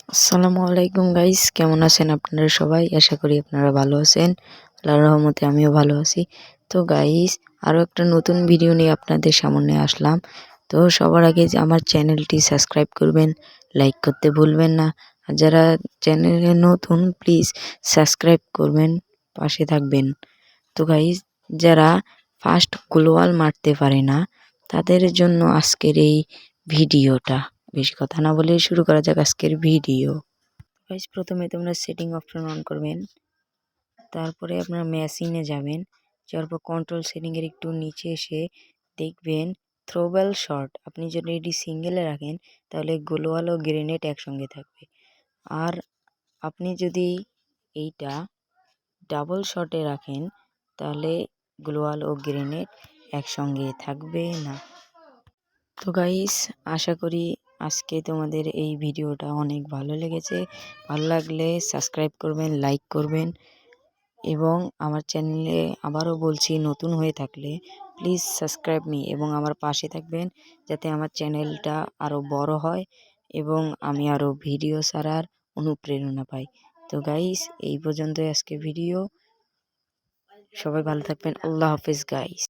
আসসালামু আলাইকুম গাইস, কেমন আছেন আপনারা সবাই? আশা করি আপনারা ভালো আছেন। আল্লাহর রহমতে আমিও ভালো আছি। তো গাইস, আরও একটা নতুন ভিডিও নিয়ে আপনাদের সামনে আসলাম। তো সবার আগে যে আমার চ্যানেলটি সাবস্ক্রাইব করবেন, লাইক করতে ভুলবেন না। আর যারা চ্যানেলে নতুন প্লিজ সাবস্ক্রাইব করবেন, পাশে থাকবেন। তো গাইস, যারা ফার্স্ট গ্লোয়াল মারতে পারে না তাদের জন্য আজকের এই ভিডিওটা। বেশি কথা না বলে শুরু করা যাক আজকের ভিডিও। গাইস, প্রথমে তোমরা সেটিং অপশন অন করবেন, তারপরে আপনার মেশিনে যাবেন, যাওয়ার পর কন্ট্রোল সেটিংয়ের একটু নিচে এসে দেখবেন থ্রোবল শট। আপনি যদি এটি সিঙ্গেলে রাখেন তাহলে গ্লোয়াল ও গ্রেনেড একসঙ্গে থাকবে, আর আপনি যদি এইটা ডাবল শটে রাখেন তাহলে গ্লোয়াল ও গ্রেনেড একসঙ্গে থাকবে না। তো গাইস, আশা করি আজকে তোমাদের এই ভিডিওটা অনেক ভালো লেগেছে। ভালো লাগলে সাবস্ক্রাইব করবেন, লাইক করবেন, এবং আমার চ্যানেলে আবারও বলছি, নতুন হয়ে থাকলে প্লিজ সাবস্ক্রাইব মি এবং আমার পাশে থাকবেন, যাতে আমার চ্যানেলটা আরও বড় হয় এবং আমি আরও ভিডিও ছাড়ার অনুপ্রেরণা পাই। তো গাইস, এই পর্যন্তই আজকে ভিডিও। সবাই ভালো থাকবেন। আল্লাহ হাফেজ গাইস।